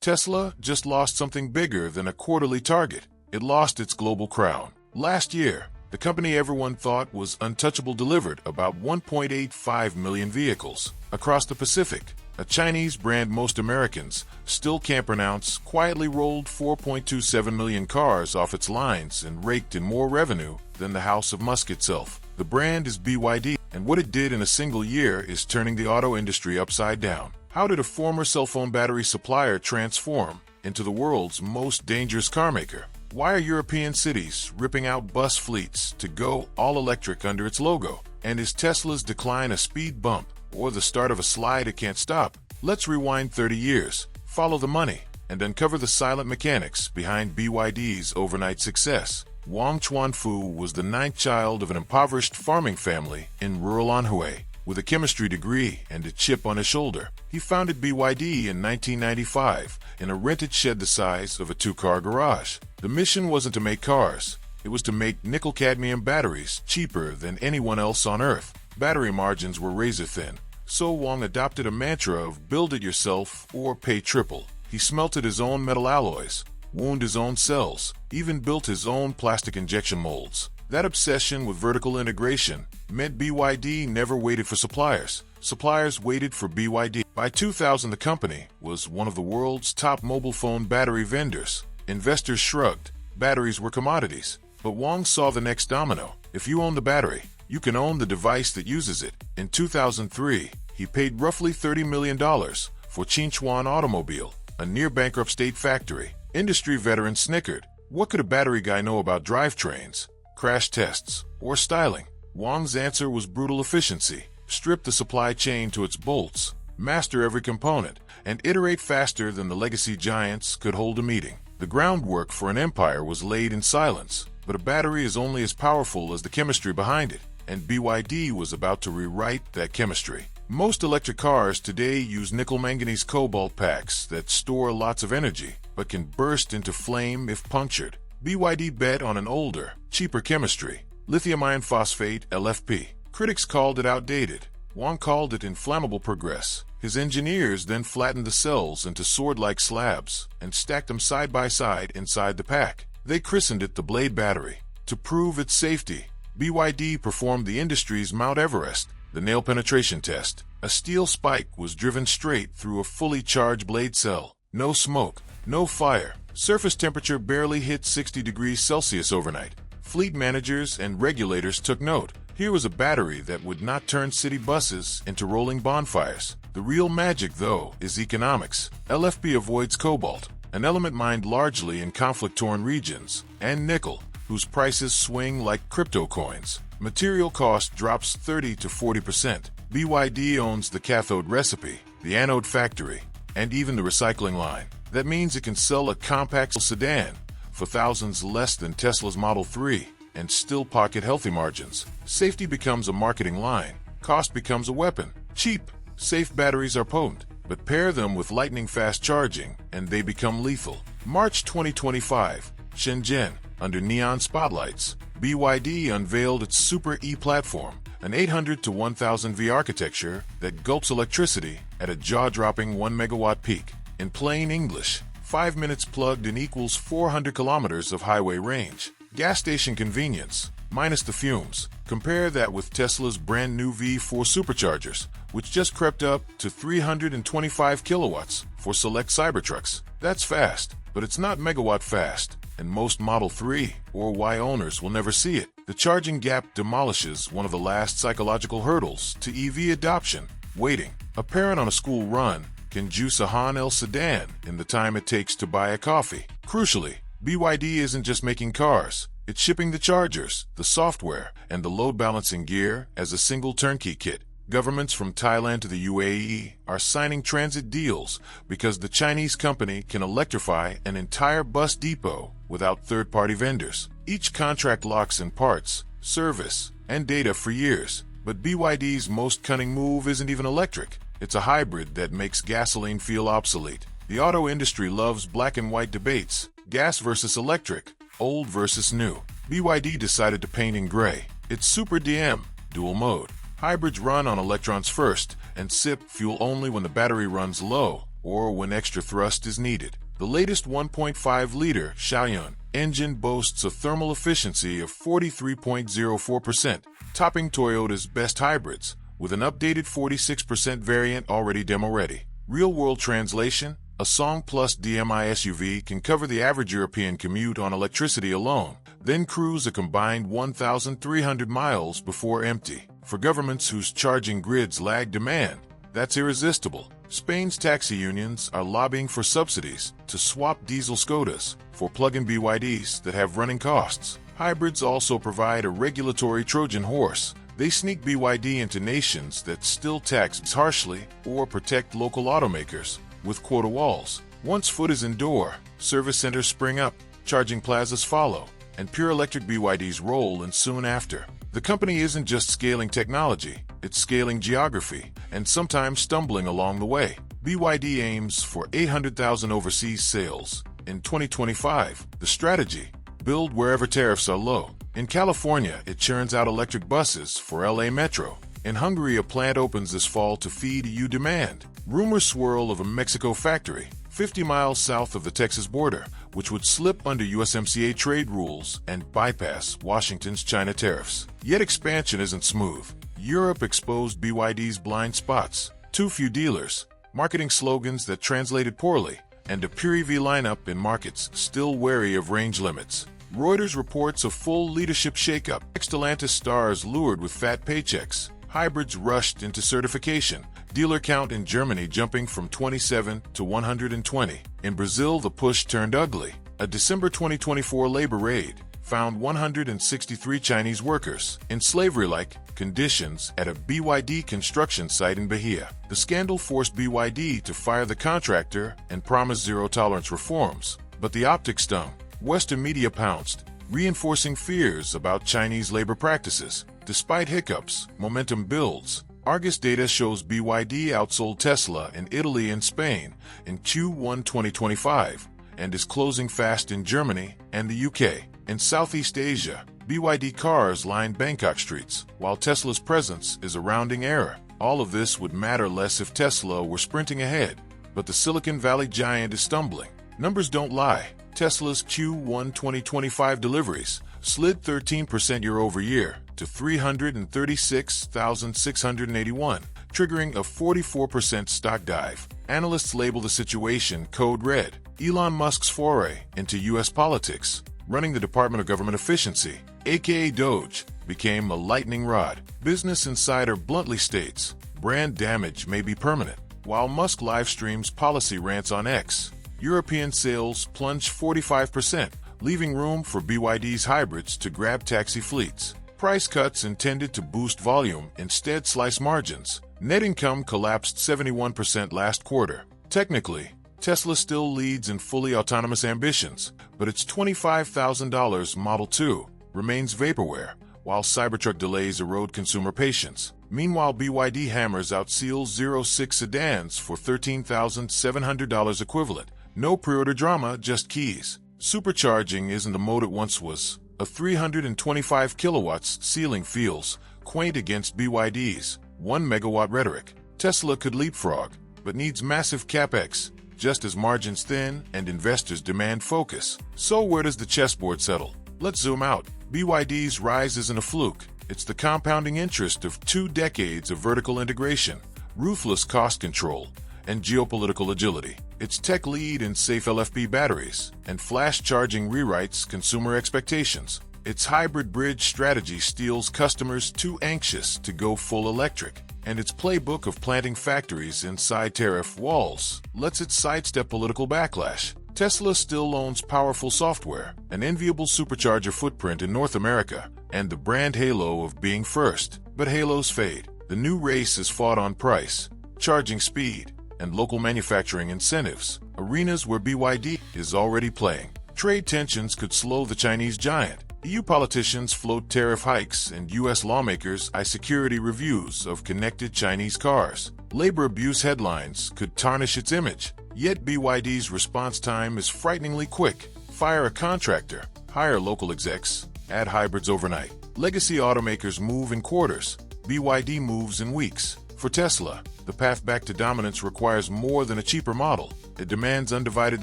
Tesla just lost something bigger than a quarterly target. It lost its global crown. Last year, the company everyone thought was untouchable delivered about 1.85 million vehicles across the Pacific. A Chinese brand most Americans still can't pronounce quietly rolled 4.27 million cars off its lines and raked in more revenue than the house of Musk itself. The brand is BYD, and what it did in a single year is turning the auto industry upside down. How did a former cell phone battery supplier transform into the world's most dangerous carmaker? Why are European cities ripping out bus fleets to go all-electric under its logo? And is Tesla's decline a speed bump or the start of a slide it can't stop? Let's rewind 30 years, follow the money, and uncover the silent mechanics behind BYD's overnight success. Wang Chuanfu was the ninth child of an impoverished farming family in rural Anhui. With a chemistry degree and a chip on his shoulder, he founded BYD in 1995 in a rented shed the size of a two-car garage. The mission wasn't to make cars. It was to make nickel-cadmium batteries cheaper than anyone else on Earth. Battery margins were razor-thin, so Wang adopted a mantra of build it yourself or pay triple. He smelted his own metal alloys, wound his own cells, even built his own plastic injection molds. That obsession with vertical integration meant BYD never waited for suppliers. Suppliers waited for BYD. By 2000, the company was one of the world's top mobile phone battery vendors. Investors shrugged. Batteries were commodities. But Wang saw the next domino. If you own the battery, you can own the device that uses it. In 2003, he paid roughly $30 million for Qinchuan Automobile, a near-bankrupt state factory. Industry veterans snickered. What could a battery guy know about drivetrains, crash tests, or styling? Wang's answer was brutal efficiency. Strip the supply chain to its bolts, master every component, and iterate faster than the legacy giants could hold a meeting. The groundwork for an empire was laid in silence, but a battery is only as powerful as the chemistry behind it, and BYD was about to rewrite that chemistry. Most electric cars today use nickel-manganese cobalt packs that store lots of energy, but can burst into flame if punctured. BYD bet on an older, cheaper chemistry, lithium iron phosphate LFP. Critics called it outdated. Wang called it inflammable progress. His engineers then flattened the cells into sword-like slabs and stacked them side by side inside the pack. They christened it the Blade Battery. To prove its safety, BYD performed the industry's Mount Everest, the nail penetration test. A steel spike was driven straight through a fully charged blade cell. No smoke, no fire. Surface temperature barely hit 60 degrees Celsius overnight. Fleet managers and regulators took note. Here was a battery that would not turn city buses into rolling bonfires. The real magic, though, is economics. LFP avoids cobalt, an element mined largely in conflict-torn regions, and nickel, whose prices swing like crypto coins. Material cost drops 30 to 40%. BYD owns the cathode recipe, the anode factory, and even the recycling line. That means it can sell a compact sedan for thousands less than Tesla's Model 3 and still pocket healthy margins. Safety becomes a marketing line. Cost becomes a weapon. Cheap, safe batteries are potent, but pair them with lightning-fast charging and they become lethal. March 2025, Shenzhen. Under neon spotlights, BYD unveiled its Super E platform, an 800 to 1000 V architecture that gulps electricity at a jaw-dropping 1 megawatt peak. In plain English, 5 minutes plugged in equals 400 kilometers of highway range. Gas station convenience, minus the fumes. Compare that with Tesla's brand new V4 superchargers, which just crept up to 325 kilowatts for select Cybertrucks. That's fast, but it's not megawatt fast, and most Model 3 or Y owners will never see it. The charging gap demolishes one of the last psychological hurdles to EV adoption: waiting. A parent on a school run can juice a Honda sedan in the time it takes to buy a coffee. Crucially, BYD isn't just making cars. It's shipping the chargers, the software, and the load balancing gear as a single turnkey kit. Governments from Thailand to the UAE are signing transit deals because the Chinese company can electrify an entire bus depot without third-party vendors. Each contract locks in parts, service, and data for years. But BYD's most cunning move isn't even electric. It's a hybrid that makes gasoline feel obsolete. The auto industry loves black and white debates, gas versus electric, old versus new. BYD decided to paint in gray. It's Super DM, dual mode. Hybrids run on electrons first and sip fuel only when the battery runs low, or when extra thrust is needed. The latest 1.5-liter Xiaoyun engine boasts a thermal efficiency of 43.04%, topping Toyota's best hybrids, with an updated 46% variant already demo-ready. Real-world translation: a Song Plus DMI SUV can cover the average European commute on electricity alone, then cruise a combined 1,300 miles before empty. For governments whose charging grids lag demand, that's irresistible. Spain's taxi unions are lobbying for subsidies to swap diesel Skodas for plug-in BYDs that have running costs. Hybrids also provide a regulatory Trojan horse. They sneak BYD into nations that still tax harshly or protect local automakers with quota walls. Once foot is in door, service centers spring up, charging plazas follow, and pure electric BYDs roll in soon after. The company isn't just scaling technology, it's scaling geography, and sometimes stumbling along the way. BYD aims for 800,000 overseas sales in 2025. The strategy: build wherever tariffs are low. In California, it churns out electric buses for LA Metro. In Hungary, a plant opens this fall to feed EU demand. Rumors swirl of a Mexico factory 50 miles south of the Texas border, which would slip under USMCA trade rules and bypass Washington's China tariffs. Yet expansion isn't smooth. Europe exposed BYD's blind spots: too few dealers, marketing slogans that translated poorly, and a pure EV lineup in markets still wary of range limits. Reuters reports a full leadership shakeup. Stellantis stars lured with fat paychecks. Hybrids rushed into certification. Dealer count in Germany jumping from 27 to 120. In Brazil, the push turned ugly. A December 2024 labor raid found 163 Chinese workers in slavery-like conditions at a BYD construction site in Bahia. The scandal forced BYD to fire the contractor and promise zero-tolerance reforms, but the optics stung. Western media pounced, reinforcing fears about Chinese labor practices. Despite hiccups, momentum builds. Argus data shows BYD outsold Tesla in Italy and Spain in Q1 2025 and is closing fast in Germany and the UK. In Southeast Asia, BYD cars line Bangkok streets, while Tesla's presence is a rounding error. All of this would matter less if Tesla were sprinting ahead, but the Silicon Valley giant is stumbling. Numbers don't lie. Tesla's Q1 2025 deliveries slid 13% year-over-year to 336,681, triggering a 44% stock dive. Analysts label the situation code red. Elon Musk's foray into U.S. politics, running the Department of Government Efficiency, aka Doge, became a lightning rod. Business Insider bluntly states, brand damage may be permanent. While Musk live streams policy rants on X, European sales plunged 45%, leaving room for BYD's hybrids to grab taxi fleets. Price cuts intended to boost volume instead slice margins. Net income collapsed 71% last quarter. Technically, Tesla still leads in fully autonomous ambitions, but its $25,000 Model 2 remains vaporware, while Cybertruck delays erode consumer patience. Meanwhile, BYD hammers out Seal's 06 sedans for $13,700 equivalent. No pre-order drama, just keys. Supercharging isn't the mode it once was. A 325 kilowatts ceiling feels quaint against BYD's 1 megawatt rhetoric. Tesla could leapfrog, but needs massive capex, just as margins thin and investors demand focus. So where does the chessboard settle? Let's zoom out. BYD's rise isn't a fluke. It's the compounding interest of 2 decades of vertical integration, ruthless cost control, and geopolitical agility. Its tech lead in safe LFP batteries and flash charging rewrites consumer expectations. Its hybrid bridge strategy steals customers too anxious to go full electric. And its playbook of planting factories inside tariff walls lets it sidestep political backlash. Tesla still owns powerful software, an enviable supercharger footprint in North America, and the brand halo of being first. But halos fade. The new race is fought on price, charging speed, and local manufacturing incentives, arenas where BYD is already playing. Trade tensions could slow the Chinese giant. EU politicians float tariff hikes and U.S. lawmakers eye security reviews of connected Chinese cars. Labor abuse headlines could tarnish its image. Yet BYD's response time is frighteningly quick. Fire a contractor, hire local execs, add hybrids overnight. Legacy automakers move in quarters. BYD moves in weeks. For Tesla, the path back to dominance requires more than a cheaper model. It demands undivided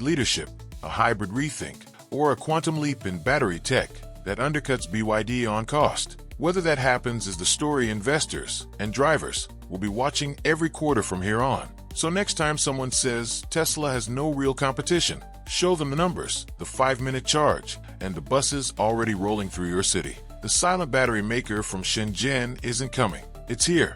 leadership, a hybrid rethink, or a quantum leap in battery tech that undercuts BYD on cost. Whether that happens is the story investors and drivers will be watching every quarter from here on. So next time someone says Tesla has no real competition, show them the numbers, the 5-minute charge, and the buses already rolling through your city. The silent battery maker from Shenzhen isn't coming. It's here.